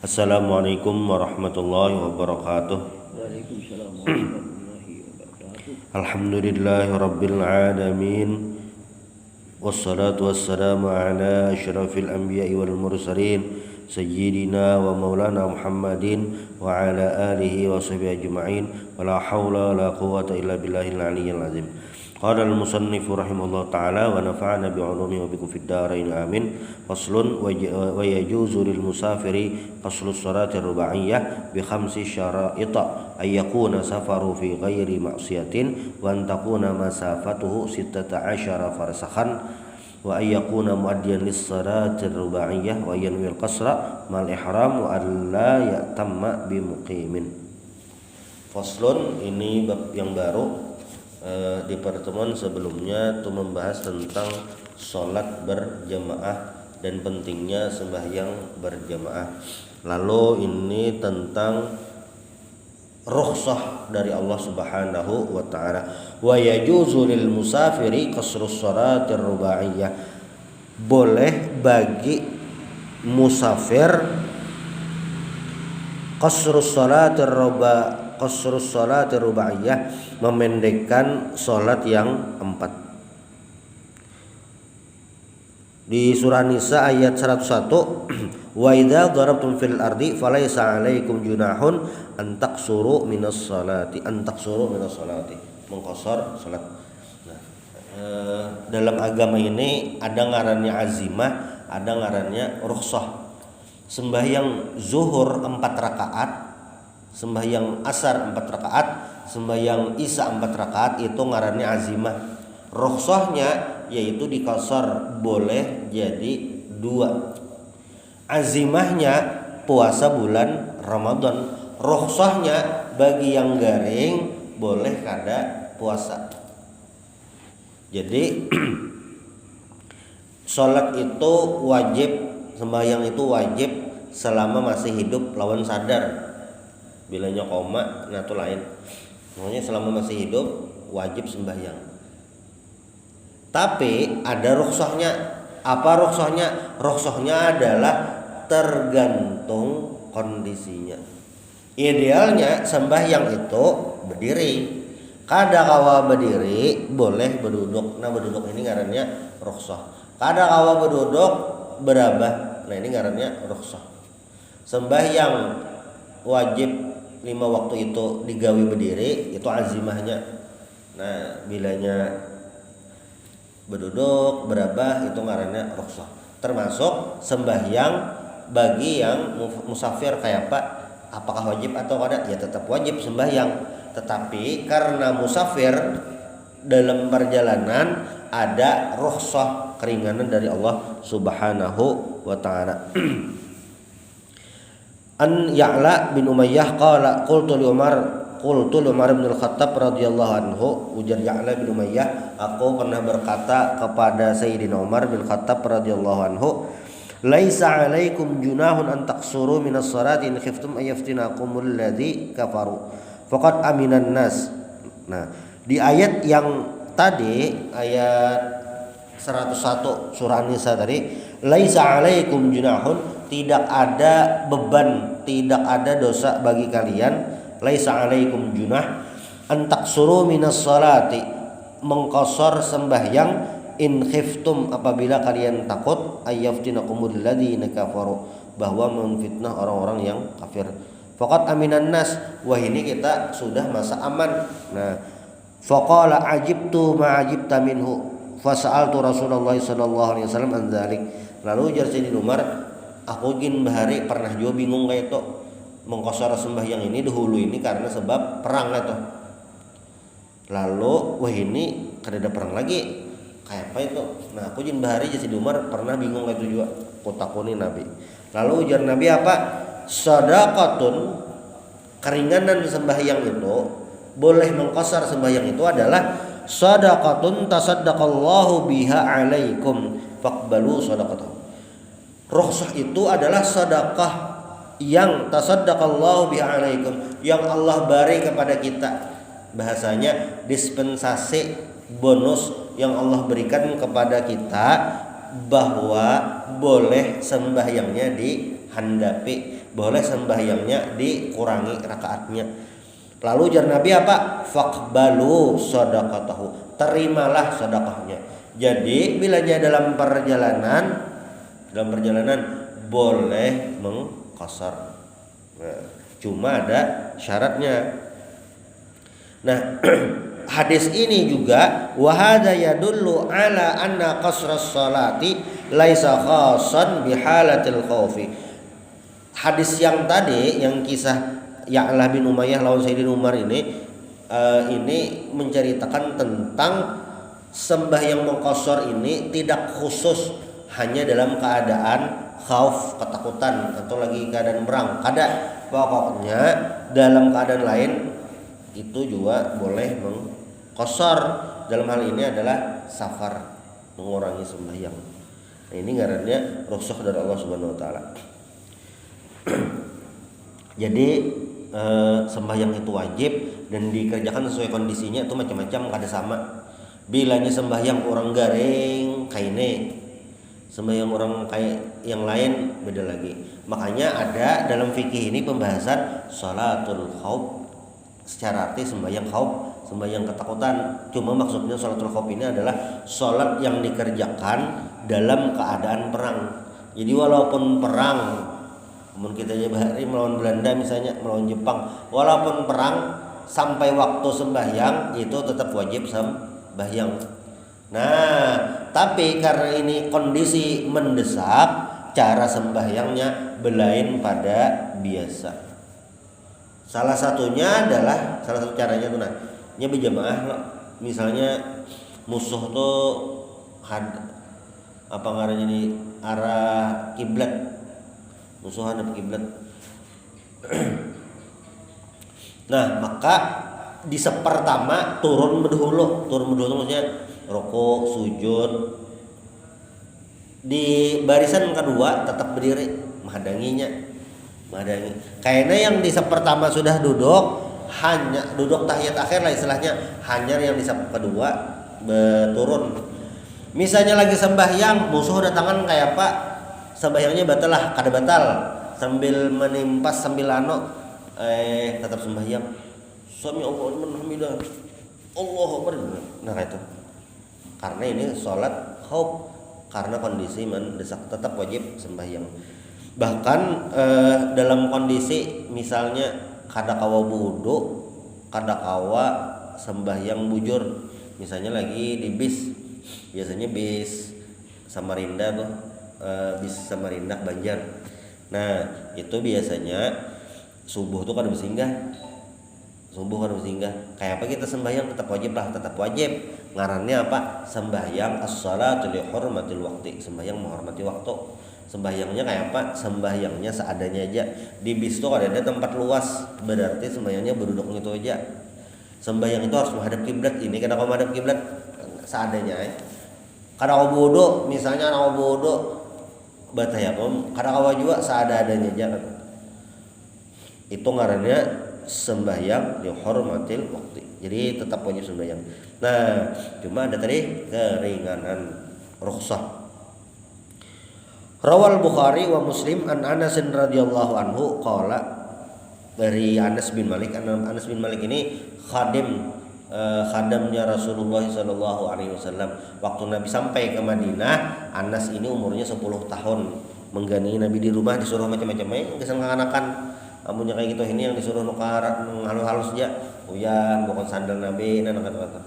Assalamualaikum warahmatullahi wabarakatuh. Waalaikumsalam warahmatullahi wabarakatuh. Alhamdulillahi rabbil alamin. Wassalatu wassalamu ala asyrafil anbiya'i wal mursalin sayyidina wa maulana Muhammadin wa ala alihi wa sahbihi ajma'in. Wa la hawla wa la quwwata illa billahil aliyyil azim. Qala al-musannif rahimahullah ta'ala wa nafa'ana bi'ulumihi wa bikum fid dharain amin. Faslun wa yajuzu lil musafiri qasru sholati rubaiyah bi khamsi syara'ita ay yakuna safaru fi ghairi ma'siyatin wa an takuna masafatuhu 16 farsakhan wa ay yakuna muaddiyan lis sholati rubaiyah wa yanwi al qasra mal ihram wa alla yatamma bi muqimin. Faslun, ini bab yang baru. Di pertemuan sebelumnya itu membahas tentang sholat berjamaah dan pentingnya sembahyang berjamaah. Lalu ini tentang rukhsah dari Allah Subhanahu wa taala. Wa yajuzu lil musafiri qasrus shalatir rubaiyah. Boleh bagi musafir qasrus shalatir rubaiyah, memendekkan sholat yang 4. Di surah Nisa ayat 101, wa idza darabtum fil ardi falaysa 'alaikum junahun an taqsuru minas salati, mengqasar salat. Nah, dalam agama ini ada ngarannya azimah, ada ngarannya rukhsah. Sembahyang zuhur 4 rakaat, sembahyang asar 4 rakaat, sembahyang isya 4 rakaat itu ngarannya azimah. Rukhsahnya yaitu dikasar, boleh jadi 2. Azimahnya puasa bulan Ramadan. Rukhsahnya bagi yang garing boleh kada puasa. Jadi sholat itu wajib, sembahyang itu wajib selama masih hidup lawan sadar. Bilanya koma, nah itu lain. Makanya selama masih hidup wajib sembahyang. Tapi ada rukhsahnya. Apa rukhsahnya? Rukhsahnya adalah tergantung kondisinya. Idealnya sembahyang itu berdiri. Kada kawa berdiri boleh berduduk. Nah berduduk ini ngarannya rukhsah. Kada kawa berduduk berabah. Nah ini ngarannya rukhsah. Sembahyang wajib 5 waktu itu digawi berdiri, itu azimahnya. Nah bilanya berduduk berabah itu ngarannya rukhsah. Termasuk sembahyang bagi yang musafir kayak apa, apakah wajib atau kada? Ya tetap wajib sembahyang. Tetapi karena musafir dalam perjalanan ada rukhsah, keringanan dari Allah Subhanahu wa taala. An Ya'la bin Umayyah qala qultu li Umar bin Al-Khattab radhiyallahu anhu, ujar Ya'la bin Umayyah, aku pernah berkata kepada Sayyidina Umar bin Khattab radhiyallahu anhu, laisa 'alaikum junahun an taqsuru minas salati in khiftum ayaftinakumul ladzi kafaru faqad aminan nas. Nah, di ayat yang tadi, ayat 101 surah An-Nisa tadi, laisa 'alaikum junahun, tidak ada beban, tidak ada dosa bagi kalian. Laisa 'alaikum junah an taqsuru minas salati, mengqasar sembahyang, in khiftum, apabila kalian takut, ayaftinakumul ladzina kafaru, bahwa memfitnah orang-orang yang kafir. Faqad aminan nas, wah ini kita sudah masa aman. Nah, faqala ajibtu ma ajibta minhu fasa'altu Rasulullah sallallahu alaihi wasallam an dzalik. Lalu ujar Sayyidina Umar, aku gin bahari pernah juga bingung kayak itu mengqasar sembahyang ini dahulu ini karena sebab perang itu. Lalu wah ini kada ada perang lagi, kayak apa itu? Nah aku jin bahari Sayyidina Umar pernah bingung kayak itu juga, aku takuni Nabi. Lalu ujar Nabi apa? Sadaqatun, keringanan sembahyang itu, boleh mengqasar sembahyang itu adalah sadaqatun tasaddaqallahu biha alaikum faqbalu sadaqatahu. Rukhsah itu adalah sedekah yang tasaddaqallahu biha alaikum, yang Allah beri kepada kita. Bahasanya dispensasi, bonus yang Allah berikan kepada kita, bahwa boleh sembahyangnya di handapi, boleh sembahyangnya dikurangi rakaatnya. Lalu ujar Nabi apa? Faqbalu shadaqatahu, terimalah sedekahnya. Jadi bilanya dalam perjalanan boleh mengqasar. Nah, cuma ada syaratnya. Nah, hadis ini juga wa hadza yadullu ala anna qasras salati laisa khassan bihalatil khaufi. Hadis yang tadi yang kisah Ya'la bin Umayyah lawan Sayyidina Umar ini menceritakan tentang sembahyang mengqasar ini tidak khusus hanya dalam keadaan khauf, ketakutan, atau lagi keadaan perang. Pokoknya dalam keadaan lain itu juga boleh mengqasar. Dalam hal ini adalah safar, mengurangi sembahyang. Nah, ini ngarannya rukhsah dari Allah Subhanahu wa taala. Jadi sembahyang itu wajib dan dikerjakan sesuai kondisinya, itu macam-macam, kada sama. Bilanya sembahyang orang garing kaine, sembahyang orang kayak yang lain beda lagi. Makanya ada dalam fikih ini pembahasan sholatul khauf secara arti sembahyang khauf, sembahyang ketakutan. Cuma maksudnya sholatul khauf ini adalah sholat yang dikerjakan dalam keadaan perang. Jadi walaupun perang, kita bahari melawan Belanda misalnya, melawan Jepang, walaupun perang sampai waktu sembahyang itu tetap wajib sembahyang. Nah, tapi karena ini kondisi mendesak, cara sembahyangnya belain pada biasa. Salah satu caranya tuh berjamaah. Misalnya musuh tuh ini arah kiblat, musuhan hadap kiblat. Nah, maka di sepertama turun berdahulu maksudnya rukuk, sujud. Di barisan kedua tetap berdiri menghadangi. Kayaknya yang di sepertama sudah duduk, hanya duduk tahiyat akhir lah istilahnya, hanya yang di kedua turun. Misalnya lagi sembahyang, musuh datangan kayak apa? Sembahyangnya batal lah, kada batal. Sambil menimpas sambil tetap sembahyang. Sami Allahu liman hamidah. Allahu akbar. Nah, itu. Karena ini sholat khauf, karena kondisi mendesak, tetap wajib sembahyang. Bahkan dalam kondisi misalnya kada kawa wudu, kada kawa sembahyang bujur. Misalnya lagi di bis, biasanya bis Samarinda tuh, bis Samarinda Banjar. Nah, itu biasanya subuh tuh kada bersinggah. Kayak apa kita sembahyang tetap wajib. Ngarannya apa? Sembahyang as-salatu li hurmatil waqti, sembahyang menghormati waktu. Sembahyangnya kayak apa? Sembahyangnya seadanya aja. Di bis tuh ada tempat luas, berarti sembahyangnya berduduk gitu aja. Sembahyang itu harus menghadap kiblat. Ini kada kau menghadap kiblat seadanya. Kada kau wudu, misalnya kau wudu batayamum, kada kau juga seadanya aja. Itu ngarannya sembahyang li hurmatil waqti. Jadi tetap wajib sembahyang. Nah, cuma ada tadi keringanan rukhsah. Rawal Bukhari wa Muslim an Anas radhiyallahu anhu qala, dari Anas bin Malik. Anas bin Malik ini khadamnya Rasulullah sallallahu alaihi wasallam. Waktu Nabi sampai ke Madinah, Anas ini umurnya 10 tahun. Menggani Nabi di rumah, disuruh macam-macam, kesan kanakan. Amunnya kayak gitu ini yang disuruh nukarat halus-halus aja. Uyan bukan sandal Nabi dan kata-kata.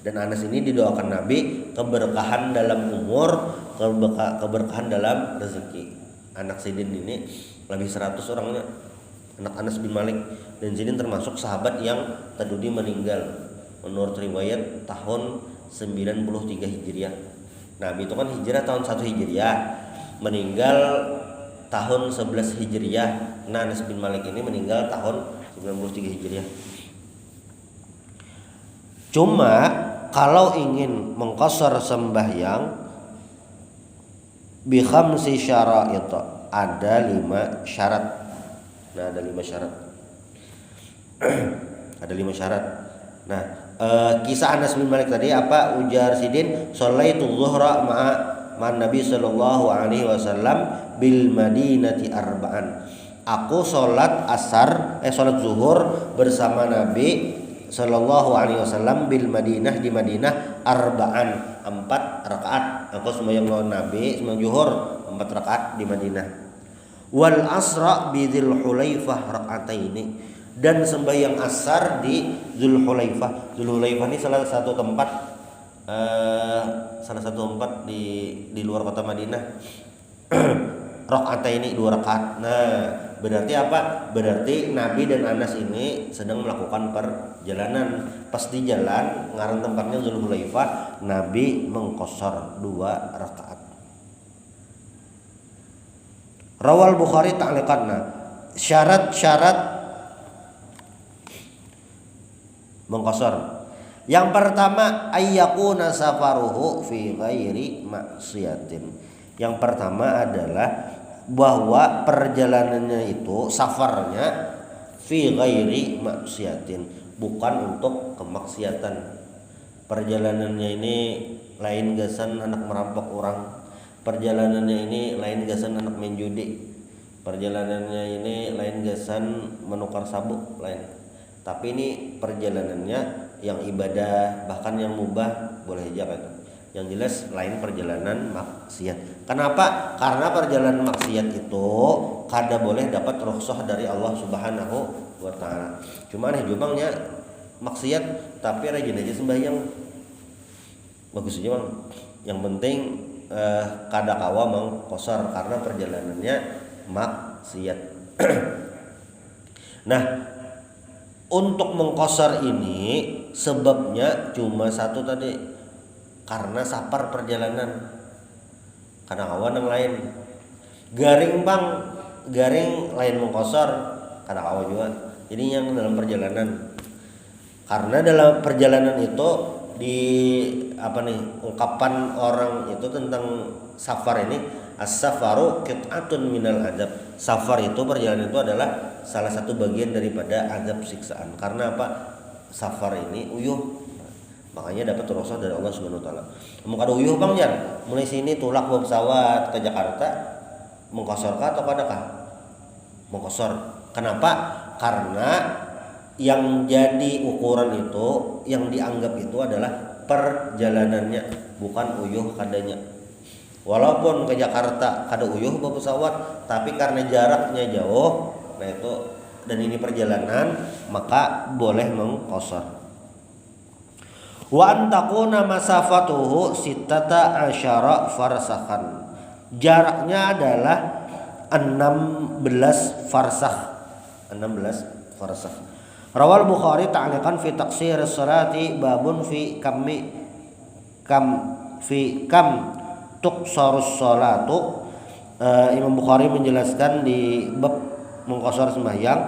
Dan Anas ini didoakan Nabi keberkahan dalam umur, keberkahan dalam rezeki. Anak Sidin ini lebih 100 orangnya, anak Anas bin Malik. Dan Sidin termasuk sahabat yang terdudi meninggal menurut riwayat tahun 93 Hijriah. Nabi itu kan hijrah tahun 1 Hijriah, meninggal tahun 11 Hijriah. Nah, Anas bin Malik ini meninggal tahun 93 Hijriah. Cuma kalau ingin mengqasar sembahyang bi khamsi syara'it, ada 5 syarat. Nah, ada 5 syarat. Ada 5 syarat. Nah, kisah Anas bin Malik tadi ujar Sidin, "Shallaitu dhuhra ma'a Nabi sallallahu alaihi wasallam bil Madinati arba'an. Aku salat zuhur bersama Nabi sallallahu alaihi wasallam bil Madinah di Madinah arba'an 4 rakaat. Aku sembahyang lawan Nabi sembahyang zuhur 4 rakaat di Madinah. Wal asra bi Dzulhulaifah rakaataini, dan sembahyang asar di Dzulhulaifah. Dzulhulaifah ini salah satu tempat di luar kota Madinah. Rakaataini 2 rakaat. Nah, berarti apa? Berarti Nabi dan Anas ini sedang melakukan perjalanan. Pas di jalan, ngaran tempatnya Dzulhulaifah, Nabi mengqashar 2 rakaat. Rawal Bukhari ta'liqanna. Syarat-syarat mengqashar. Yang pertama, ayyakuna safaruhu fi ghairi maksiatin. Yang pertama adalah bahwa perjalanannya itu safarnya fi ghairi maksiatin, bukan untuk kemaksiatan. Perjalanannya ini lain gasan anak merampok orang, perjalanannya ini lain gasan anak main judi, perjalanannya ini lain gasan menukar sabuk lain. Tapi ini perjalanannya yang ibadah, bahkan yang mubah boleh aja kan. Yang jelas lain perjalanan maksiat. Kenapa? Karena perjalanan maksiat itu kada boleh dapat rukhsah dari Allah Subhanahu wa taala. Cuma jubangnya maksiat tapi rajin aja sembahyang. Bagus aja, Bang. Yang penting kada kawa mengqashar karena perjalanannya maksiat. Nah, untuk mengqashar ini sebabnya cuma satu tadi, karena safar perjalanan. Karena kawan yang lain garing Bang, garing lain mengqashar karena kawan juga. Jadi yang dalam perjalanan, karena dalam perjalanan itu di ungkapan orang itu tentang safar ini, as-safaru qit'atun minal azab. Safar itu, perjalanan itu adalah salah satu bagian daripada azab siksaan. Karena apa? Safar ini uyuh, makanya dapat rukhsah dari Allah Subhanahu wa taala. Mau kada uyuh Bang Jan, mulai sini tulak bawa pesawat ke Jakarta, mengqashar kah atau kada kah? Mengqashar. Kenapa? Karena yang jadi ukuran itu, yang dianggap itu adalah perjalanannya, bukan uyuh kadanya. Walaupun ke Jakarta kada uyuh bawa pesawat, tapi karena jaraknya jauh, nah itu, dan ini perjalanan, maka boleh mengqashar. Wa antakuna masafatuhu sittata asyara farsakhan. Jaraknya adalah 16 farsakh. 16 farsakh. Rawal Bukhari ta'liqan fi taqsir as-salati babun fi kam tuqsarus salatu. Imam Bukhari menjelaskan di bab mengqashar sembahyang.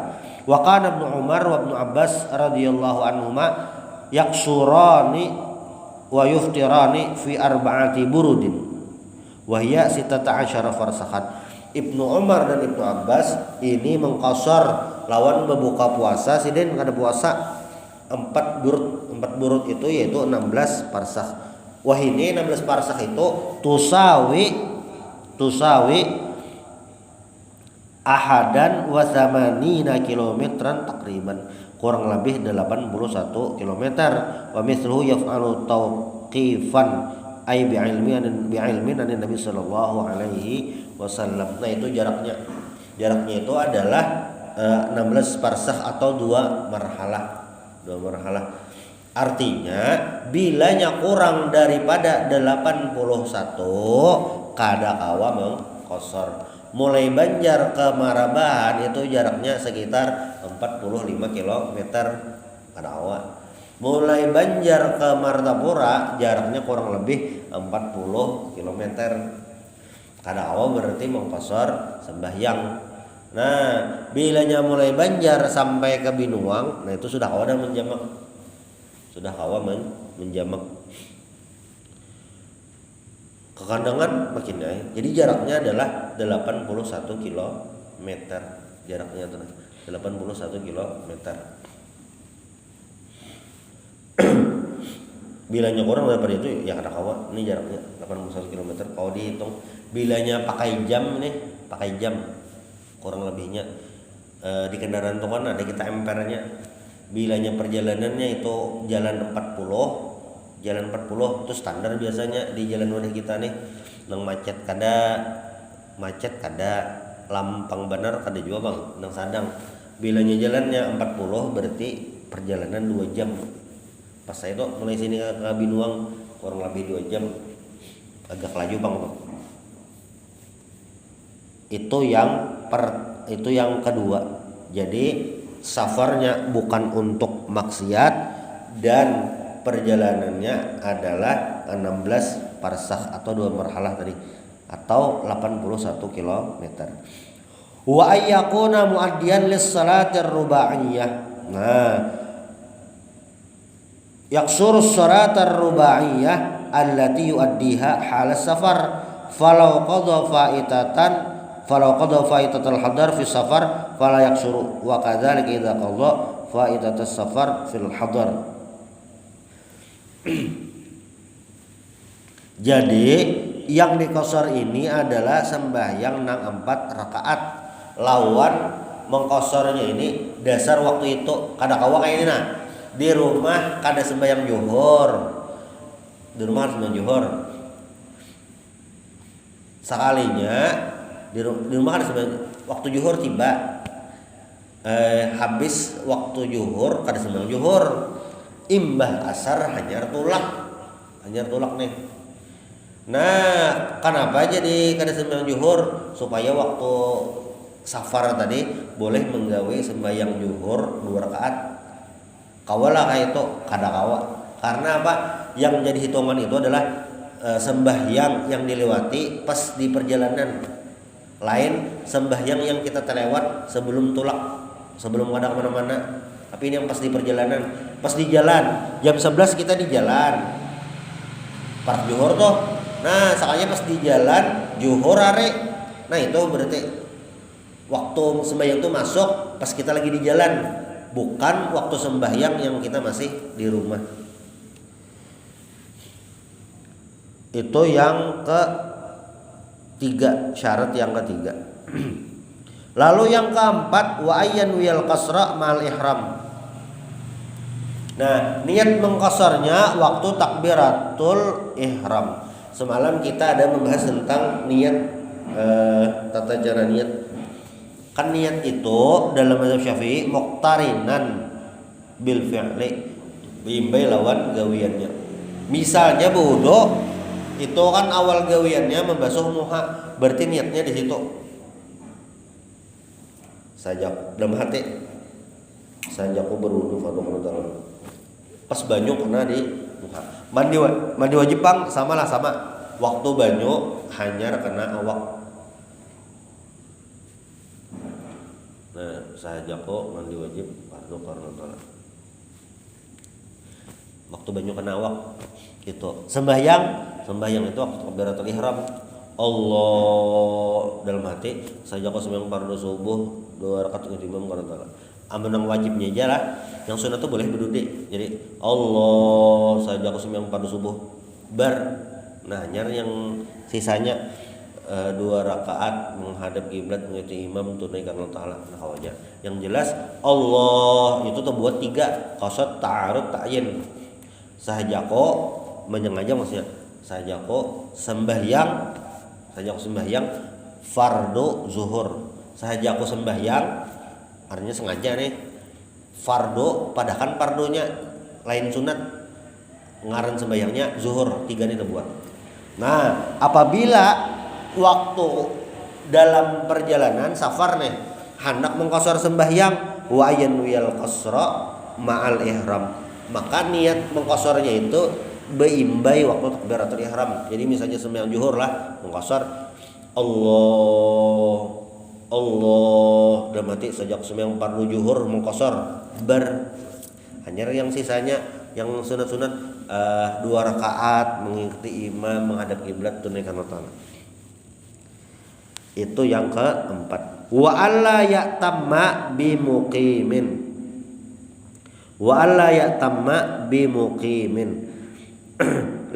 Wa kana Ibnu Umar wa Ibnu Abbas radhiyallahu anhuma yaksurani wa yuftirani fi arba'ati burudin wa hiya 16 farsakhan. Ibnu Umar dan Ibnu Abbas ini mengqashar lawan berbuka puasa, siden kada puasa 4 burud itu yaitu 16 farsakh. Wah, ini 16 farsakh itu tusawi ahadan wa thamanina kilometran takriban, kurang lebih 81 km. Wa mithluhu yaf'alu tauqifan ay bi'ilmin an Nabi sallallahu alaihi wasallam. Nah, itu jaraknya itu adalah 16 farsakh atau 2 marhalah. Artinya bilanya kurang daripada 81 kada kawa mengqashar. Mulai Banjar ke Marabahan itu jaraknya sekitar 45 km kada kawa. Mulai Banjar ke Martapura jaraknya kurang lebih 40 km. Kada kawa berarti mengqashar sembahyang. Nah, bilanya mulai Banjar sampai ke Binuang, nah itu sudah kawa menjamak. Kekandangan makin naik. Jadi jaraknya adalah 81 km. Jaraknya adalah 81 km. Bilanya kurang daripada itu ya kada kawa. Ini jaraknya 81 km. Kalau dihitung bilanya pakai jam nih, pakai jam kurang lebihnya. Di kendaraan itu kan ada kita empernya, bilanya perjalanannya itu jalan 40 itu standar biasanya di jalan wadah kita nih. Nang macet kada lampang bener kada juga bang, nang sadang bilanya jalannya 40 berarti perjalanan 2 jam. Pas saya tuh mulai sini ke Binuang kurang lebih 2 jam, agak laju bang tuh. Itu yang kedua. Jadi safarnya bukan untuk maksiat dan perjalanannya adalah 16 parsakh atau 2 marhalah tadi atau 81 km. Wa ayyakuna muaddiyan lis salatir rubaiyah. Nah, yaksuru salatar rubaiyah allati yuaddiha halas safar falau qadha faitatal hadar fi safar fala yaksuru wa kadzalika idza qadha faitatas safar fil hadar. Jadi yang dikosor ini adalah sembahyang nang 4 rakaat. Lawan mengkosornya ini dasar waktu itu kada kawa kayak ini nah. Di rumah kada sembahyang zuhur. Di rumah sembahyang zuhur. Sekalinya di rumah kada sembahyang waktu zuhur tiba. Habis waktu zuhur kada sembahyang zuhur. Imbah asar hanyar tulak nih. Nah, kenapa jadi kada sembahyang zuhur? Supaya waktu safar tadi boleh menggawe sembahyang zuhur 2 rakaat. Kawalah kayak itu kada kawa. Karena apa? Yang jadi hitungan itu adalah sembahyang yang dilewati pas di perjalanan. Lain sembahyang yang kita terlewat sebelum tulak, sebelum ada kemana-mana. Tapi ini yang pas di perjalanan, pas di jalan. Jam 11 kita di jalan. Pas zuhur tuh. Nah, sekalinya pas di jalan zuhur are. Nah, itu berarti waktu sembahyang itu masuk pas kita lagi di jalan, bukan waktu sembahyang yang kita masih di rumah. Itu yang ketiga, syarat yang ketiga. Lalu yang keempat, wa ayyan wiyal qasra ma'al ihram. Nah, niat mengqasarnya waktu takbiratul ihram. Semalam kita ada membahas tentang niat, tata cara niat. Kan niat itu dalam mazhab Syafi'i muqtarinan bil fi'li, bimbay lawan gawiannya. Misalnya wudu itu kan awal gawiannya membasuh muha, berarti niatnya di situ. Sajak dalam hati. Sajaku berwudu fadhlu ta'ala. Pas banyu kena di muha. Mandi wajib bang sama. Waktu banyu hanyar kena awak. Nah, sajaku mandi wajib fadhlu ta'ala. Waktu banyu kena awak gitu. Sembahyang itu waktu takbiratul ihram. Allah dalam hati sajaku sembahyang fardu subuh 2 rakaat dengan imam karena ta'ala. Amun yang wajibnya aja lah, yang sunat tuh boleh berduduk. Jadi Allah saja aku sembahyang fardu subuh nah nyar yang sisanya 2 rakaat menghadap kiblat mengikuti imam tunaikan Allah Ta'ala. Nah kawannya yang jelas Allah itu terbuat 3 qasad ta'arud ta'yin. Sahajako menyengaja maksudnya sahajako sembahyang fardu zuhur. Sahajako sembahyang artinya sengaja nih fardu, padahal fardunya lain sunat, ngaran sembahyangnya zuhur. 3 nih terbuat. Nah, apabila waktu dalam perjalanan safar nih hendak mengqasar sembahyang wa yanwiyal qasra ma'al ihram, maka niat mengqasarnya itu beimbai waktu takbiratul ihram. Jadi misalnya sembahyang zuhur lah mengqasar Allah dalam hati sejak sembahyang fardu zuhur mengqasar hanya yang sisanya yang sunat-sunat 2 rakaat mengikuti imam menghadap kiblat tunaikan Allah. Itu yang keempat. Wa alla ya'tamma bimuqimin.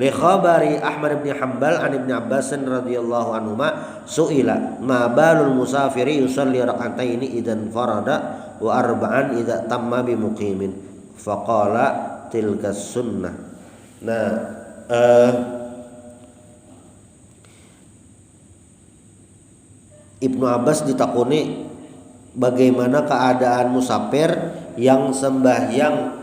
li khabari Ahmad bin Hanbal an Ibnu Abbas radhiyallahu anhuma su'ila ma balul musafiri yusalli rak'ataini idzan farada wa arba'an idza tamma bi muqimin faqala tilka sunnah. Nah, Ibnu Abbas ditakuni bagaimana keadaan musafir yang sembahyang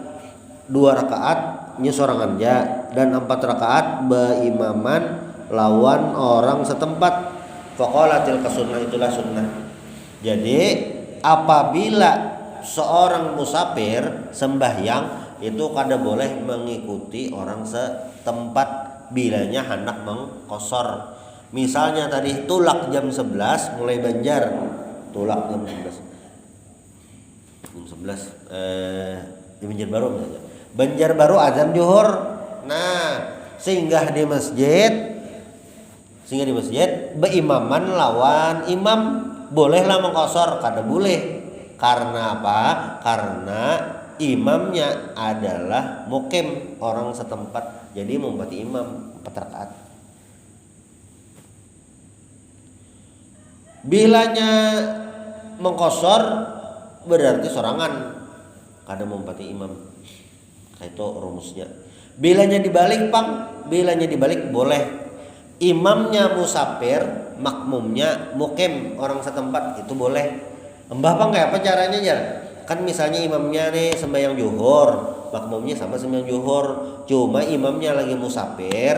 2 rakaat nyesorangan ja dan 4 rakaat beimaman lawan orang setempat. Faqala tilka sunnah, itulah sunnah. Jadi apabila seorang musafir sembahyang itu kada boleh mengikuti orang setempat bilanya hendak mengqasar. Misalnya tadi tulak jam 11 mulai Banjar, tulak jam 11 di Banjarbaru misalnya. Banjarbaru azan zuhur. Nah, singgah di masjid beimaman lawan imam, bolehlah mengqasar, kada boleh. Karena apa? Karena imamnya adalah mukim, orang setempat. Jadi mempati imam 4 rakaat. Bilanya mengqasar berarti sorangan, kada mempati imam. Itu rumusnya. Bilanya dibalik boleh. Imamnya musafir, makmumnya mukim, orang setempat, itu boleh. Mbah Pang kayak apa caranya ya? Kan misalnya imamnya nih sembahyang zuhur, makmumnya sama sembahyang zuhur, cuma imamnya lagi musafir,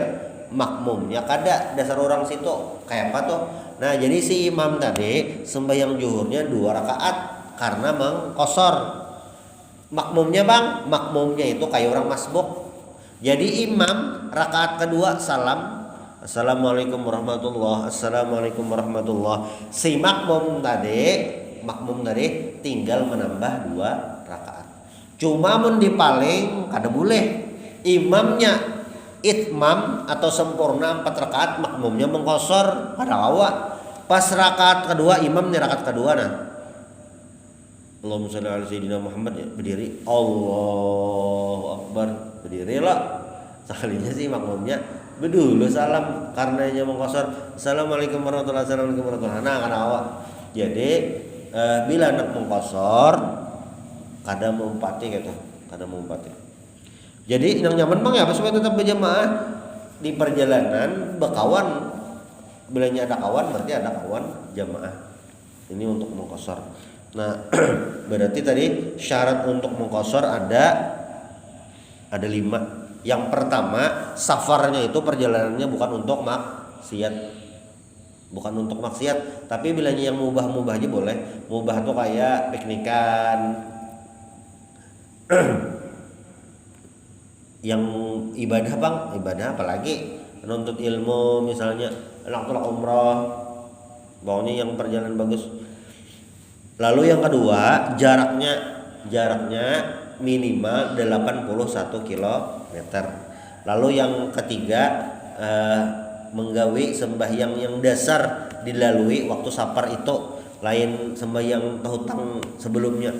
makmumnya kada, dasar orang situ. Kayak apa tuh? Nah, jadi si imam tadi sembahyang zuhurnya 2 rakaat karena mengqasar. Makmumnya itu kayak orang masbuk. Jadi imam rakaat kedua salam, assalamualaikum warahmatullah, assalamualaikum warahmatullah. Si makmum tadi tinggal menambah 2 rakaat. Cuma mun dipaling kada boleh. Imamnya itmam atau sempurna 4 rakaat, makmumnya mengqasar, kada awak. Pas rakaat kedua imam nih rakaat kedua nah. Allahumma shalli ala sayyidina Muhammad, ya, berdiri, Allahu Akbar, berdirilah. Sekalinya sih makmumnya bedulu salam karena nya mengqasar, assalamualaikum warahmatullahi wabarakatuh. Nah, kana awak. Jadi bila nak mengqasar kada meumpati gitu, kada meumpati. Jadi yang nyaman Bang ya supaya tetap berjamaah di perjalanan bekawan. Bilanya ada kawan berarti ada kawan jamaah. Ini untuk mengqasar. Nah, berarti tadi syarat untuk mengqasar ada 5. Yang pertama, safarnya itu perjalanannya bukan untuk maksiat, tapi bilanya yang mubah aja boleh. Mubah tuh kayak piknikan, yang ibadah apalagi menuntut ilmu misalnya, anak umrah, pokoknya yang perjalanan bagus. Lalu yang kedua, jaraknya minimal 81 km. Lalu yang ketiga, menggawi sembahyang yang dasar dilalui waktu safar itu, lain sembahyang tahutang sebelumnya.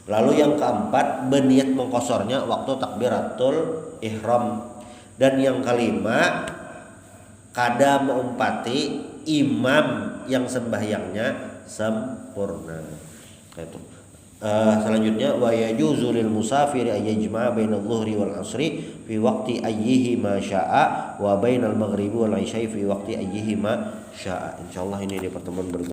Lalu yang keempat, berniat mengqasarnya waktu takbiratul ihram. Dan yang kelima, kada meumpati imam yang sembahyangnya sempurna. Itu. Selanjutnya wa yajuzu lil musafiri ay yajma'a bainal dhuhri wal 'ashri fi waqti ayyihi ma syaa wa bainal maghribi wal 'isya'i fi waqti ayyihi ma syaa. Insyaallah ini di pertemuan berikutnya.